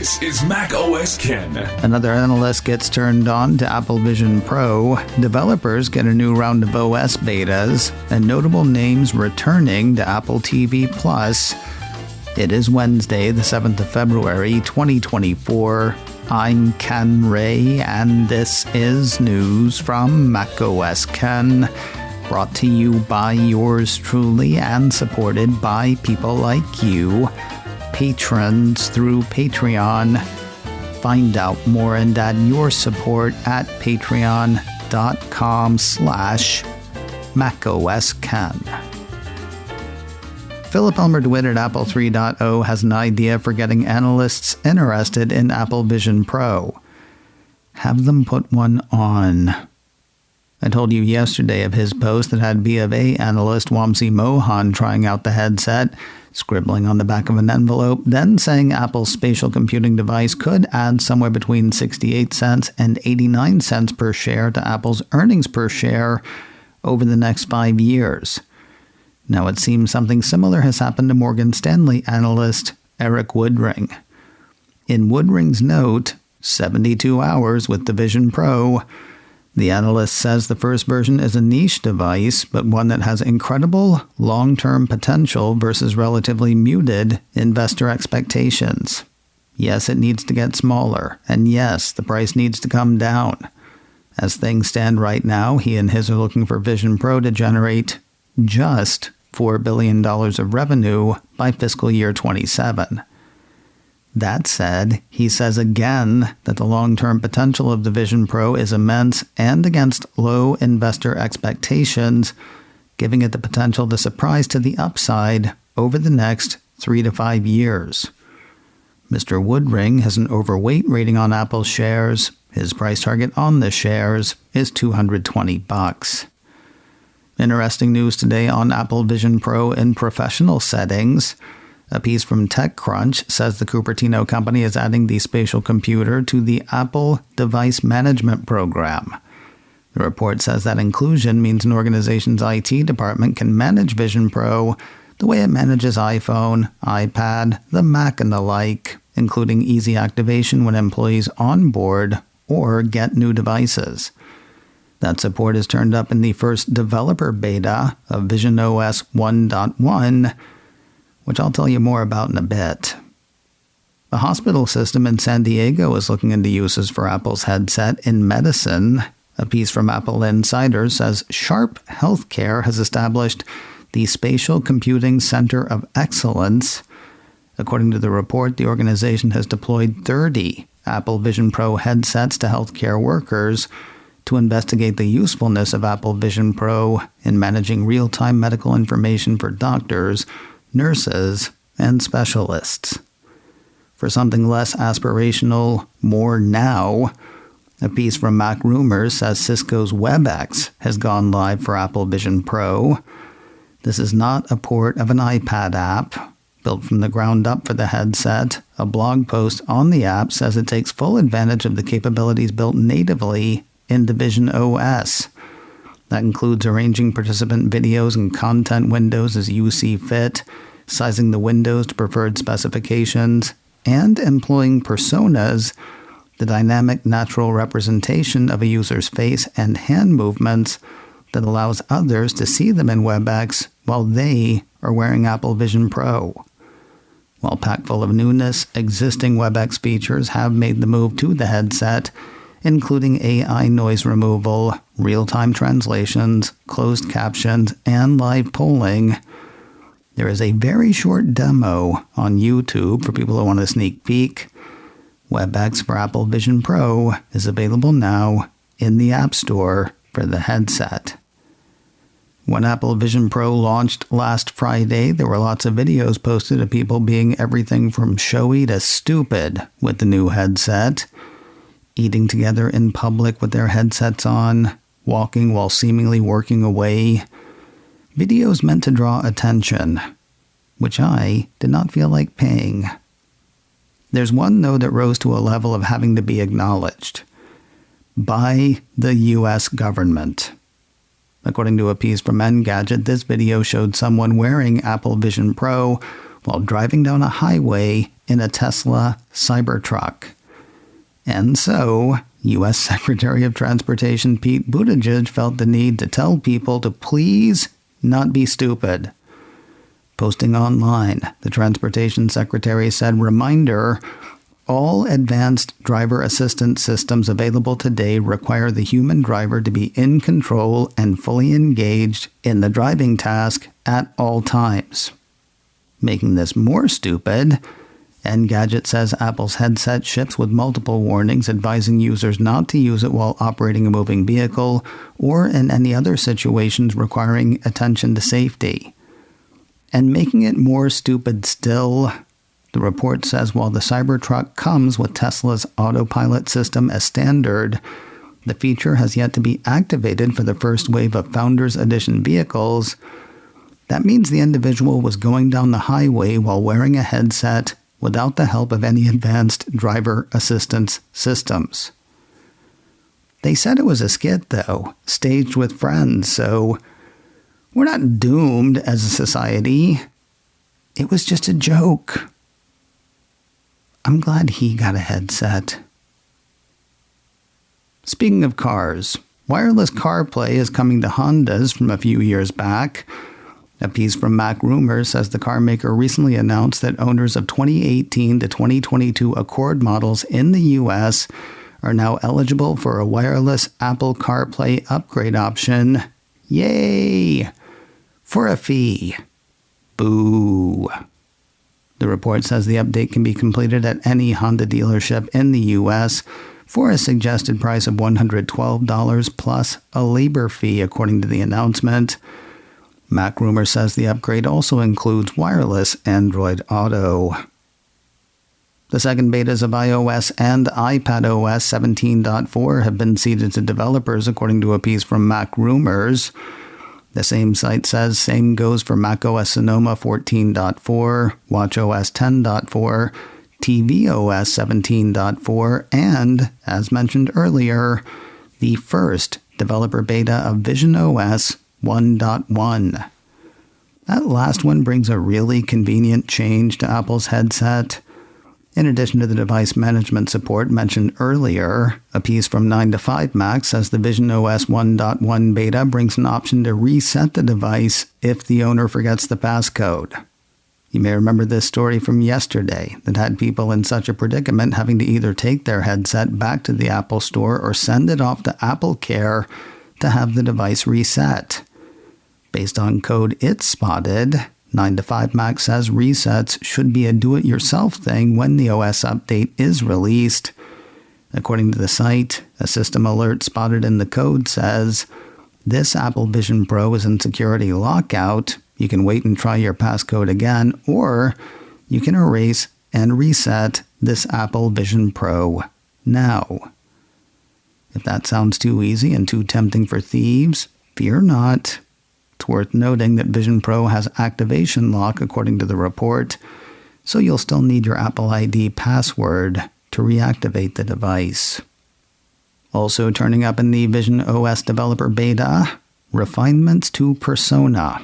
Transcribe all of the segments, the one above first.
This is Mac OS Ken. Another analyst gets turned on to Apple Vision Pro. Developers get a new round of OS betas, and notable names returning to Apple TV Plus. It is Wednesday, the 7th of February, 2024. I'm Ken Ray, and this is news from Mac OS Ken, brought to you by yours truly and supported by people like you, patrons through Patreon. Find out more and add your support at patreon.com/MacOSKen. Philip Elmer DeWitt at Apple 3.0 has an idea for getting analysts interested in Apple Vision Pro. Have them put one on. I told you yesterday of his post that had B of A analyst Wamsi Mohan trying out the headset, scribbling on the back of an envelope, then saying Apple's spatial computing device could add somewhere between 68 cents and 89 cents per share to Apple's earnings per share over the next 5 years. Now it seems something similar has happened to Morgan Stanley analyst Eric Woodring. In Woodring's note, 72 hours with the Vision Pro, the analyst says the first version is a niche device, but one that has incredible long-term potential versus relatively muted investor expectations. Yes, it needs to get smaller, and yes, the price needs to come down. As things stand right now, he and his are looking for Vision Pro to generate just $4 billion of revenue by fiscal year 27. That said, he says again that the long-term potential of the Vision Pro is immense and against low investor expectations, giving it the potential to surprise to the upside over the next 3 to 5 years. Mr. Woodring has an overweight rating on Apple shares. His price target on the shares is $220. Interesting news today on Apple Vision Pro in professional settings. A piece from TechCrunch says the Cupertino company is adding the spatial computer to the Apple Device Management Program. The report says that inclusion means an organization's IT department can manage Vision Pro the way it manages iPhone, iPad, the Mac, and the like, including easy activation when employees onboard or get new devices. That support is turned up in the first developer beta of visionOS 1.1, which I'll tell you more about in a bit. A hospital system in San Diego is looking into uses for Apple's headset in medicine. A piece from Apple Insider says Sharp Healthcare has established the Spatial Computing Center of Excellence. According to the report, the organization has deployed 30 Apple Vision Pro headsets to healthcare workers to investigate the usefulness of Apple Vision Pro in managing real-time medical information for doctors, nurses, and specialists. For something less aspirational, more now, a piece from Mac Rumors says Cisco's Webex has gone live for Apple Vision Pro. This is not a port of an iPad app. Built from the ground up for the headset, a blog post on the app says it takes full advantage of the capabilities built natively in the visionOS. That includes arranging participant videos and content windows as you see fit, sizing the windows to preferred specifications, and employing personas, the dynamic natural representation of a user's face and hand movements that allows others to see them in Webex while they are wearing Apple Vision Pro. While packed full of newness, existing Webex features have made the move to the headset, including AI noise removal, real-time translations, closed captions, and live polling. There is a very short demo on YouTube for people who want a sneak peek. Webex for Apple Vision Pro is available now in the App Store for the headset. When Apple Vision Pro launched last Friday, there were lots of videos posted of people being everything from showy to stupid with the new headset. Eating together in public with their headsets on, walking while seemingly working away. Videos meant to draw attention, which I did not feel like paying. There's one, though, that rose to a level of having to be acknowledged. By the U.S. government. According to a piece from Engadget, this video showed someone wearing Apple Vision Pro while driving down a highway in a Tesla Cybertruck. And so, U.S. Secretary of Transportation Pete Buttigieg felt the need to tell people to please not be stupid. Posting online, the Transportation Secretary said, "Reminder, all advanced driver assistance systems available today require the human driver to be in control and fully engaged in the driving task at all times." Making this more stupid, Engadget says Apple's headset ships with multiple warnings advising users not to use it while operating a moving vehicle or in any other situations requiring attention to safety. And making it more stupid still, the report says while the Cybertruck comes with Tesla's autopilot system as standard, the feature has yet to be activated for the first wave of Founders Edition vehicles. That means the individual was going down the highway while wearing a headset without the help of any advanced driver assistance systems. They said it was a skit, though, staged with friends, so we're not doomed as a society. It was just a joke. I'm glad he got a headset. Speaking of cars, wireless CarPlay is coming to Hondas from a few years back. A piece from Mac Rumors says the car maker recently announced that owners of 2018 to 2022 Accord models in the U.S. are now eligible for a wireless Apple CarPlay upgrade option. Yay! For a fee. Boo. The report says the update can be completed at any Honda dealership in the U.S. for a suggested price of $112 plus a labor fee, according to the announcement. Mac Rumor says the upgrade also includes wireless Android Auto. The second betas of iOS and iPadOS 17.4 have been seeded to developers, according to a piece from Mac Rumors. The same site says same goes for macOS Sonoma 14.4, watchOS 10.4, tvOS 17.4, and, as mentioned earlier, the first developer beta of visionOS 1.1. That last one brings a really convenient change to Apple's headset. In addition to the device management support mentioned earlier, a piece from 9to5Mac says the visionOS 1.1 beta brings an option to reset the device if the owner forgets the passcode. You may remember this story from yesterday that had people in such a predicament having to either take their headset back to the Apple Store or send it off to Apple Care to have the device reset. Based on code it spotted, 9to5Mac says resets should be a do-it-yourself thing when the OS update is released. According to the site, a system alert spotted in the code says, "This Apple Vision Pro is in security lockout. You can wait and try your passcode again, or you can erase and reset this Apple Vision Pro now." If that sounds too easy and too tempting for thieves, fear not. It's worth noting that Vision Pro has activation lock according to the report, so you'll still need your Apple ID password to reactivate the device. Also turning up in the visionOS developer beta, refinements to Persona.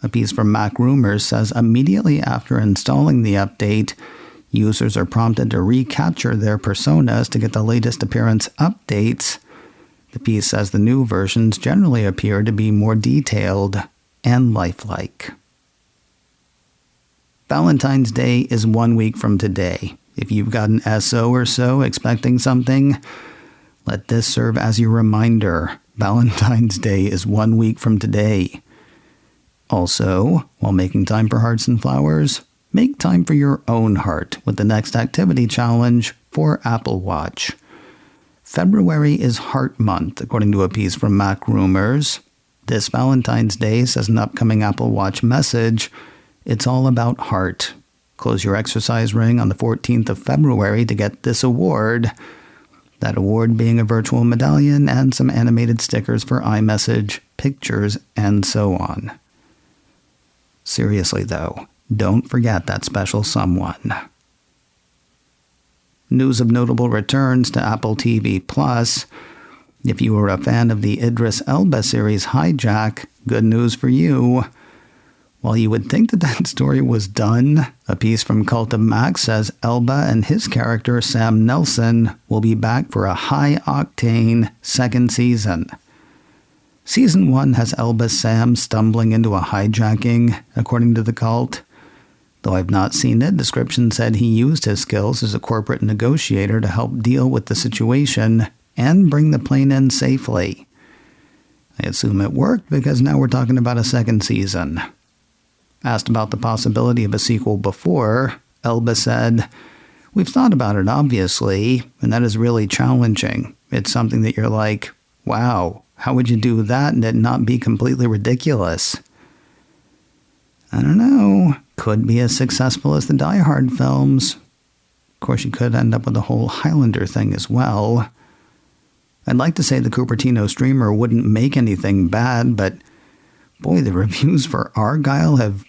A piece from Mac Rumors says immediately after installing the update, users are prompted to recapture their personas to get the latest appearance updates. The piece says the new versions generally appear to be more detailed and lifelike. Valentine's Day is 1 week from today. If you've got an SO or so expecting something, let this serve as your reminder. Valentine's Day is 1 week from today. Also, while making time for hearts and flowers, make time for your own heart with the next activity challenge for Apple Watch. February is Heart Month, according to a piece from Mac Rumors. This Valentine's Day, says an upcoming Apple Watch message, it's all about heart. Close your exercise ring on the 14th of February to get this award. That award being a virtual medallion and some animated stickers for iMessage, pictures, and so on. Seriously, though, don't forget that special someone. News of notable returns to Apple TV+. If you were a fan of the Idris Elba series Hijack, good news for you. While you would think that story was done, a piece from Cult of Mac says Elba and his character Sam Nelson will be back for a high-octane second season. Season 1 has Elba Sam stumbling into a hijacking, according to the Cult. Though I've not seen it, description said he used his skills as a corporate negotiator to help deal with the situation and bring the plane in safely. I assume it worked because now we're talking about a second season. Asked about the possibility of a sequel before, Elba said, "We've thought about it, obviously, and that is really challenging. It's something that you're like, wow, how would you do that and it not be completely ridiculous?" I don't know. Could be as successful as the Die Hard films. Of course, you could end up with the whole Highlander thing as well. I'd like to say the Cupertino streamer wouldn't make anything bad, but boy, the reviews for Argyle have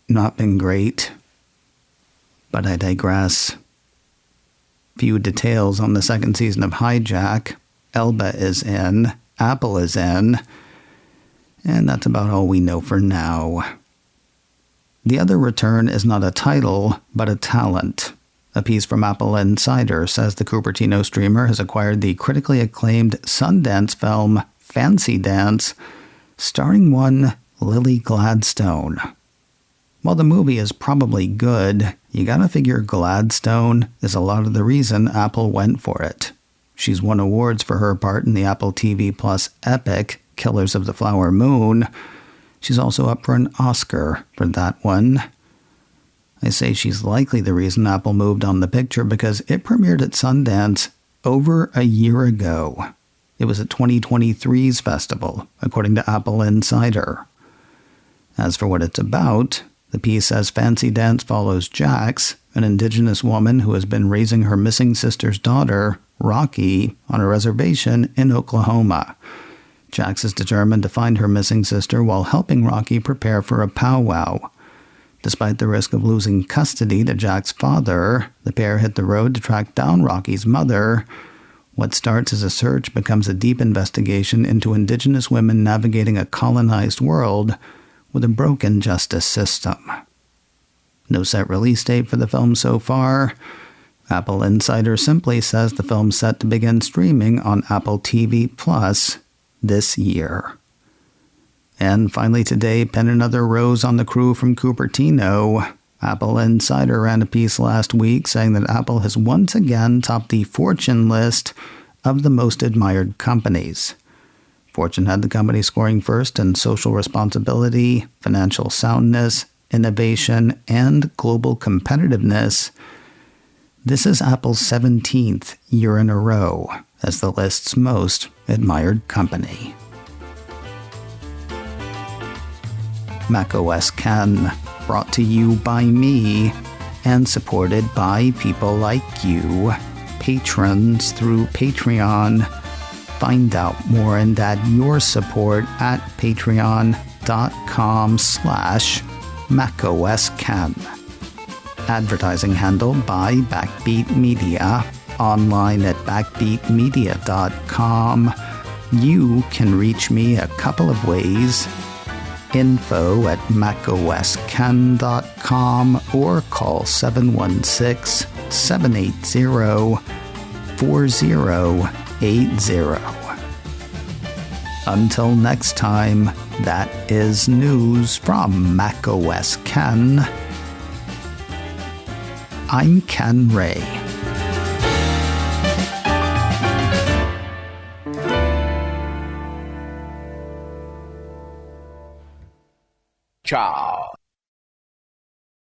not been great. But I digress. Few details on the second season of Hijack. Elba is in, Apple is in, and that's about all we know for now. The other return is not a title, but a talent. A piece from Apple Insider says the Cupertino streamer has acquired the critically acclaimed Sundance film Fancy Dance, starring one Lily Gladstone. While the movie is probably good, you gotta figure Gladstone is a lot of the reason Apple went for it. She's won awards for her part in the Apple TV Plus epic Killers of the Flower Moon. She's also up for an Oscar for that one. I say she's likely the reason Apple moved on the picture because it premiered at Sundance over a year ago. It was at 2023's festival, according to Apple Insider. As for what it's about, the piece says Fancy Dance follows Jax, an indigenous woman who has been raising her missing sister's daughter, Rocky, on a reservation in Oklahoma. Jax is determined to find her missing sister while helping Rocky prepare for a powwow. Despite the risk of losing custody to Jack's father, the pair hit the road to track down Rocky's mother. What starts as a search becomes a deep investigation into indigenous women navigating a colonized world with a broken justice system. No set release date for the film so far. Apple Insider simply says the film's set to begin streaming on Apple TV Plus this year. And finally today, pen another rose on the crew from Cupertino. Apple Insider ran a piece last week saying that Apple has once again topped the Fortune list of the most admired companies. Fortune had the company scoring first in social responsibility, financial soundness, innovation, and global competitiveness. This is Apple's 17th year in a row as the list's most admired company. macOS Ken, brought to you by me and supported by people like you, patrons through Patreon. Find out more and add your support at patreon.com/macOSKen. Advertising handled by Backbeat Media. Online at backbeatmedia.com. You can reach me a couple of ways. info@macosken.com or call 716-780-4080. Until next time, that is news from macOS Ken. I'm Ken Ray. Ciao.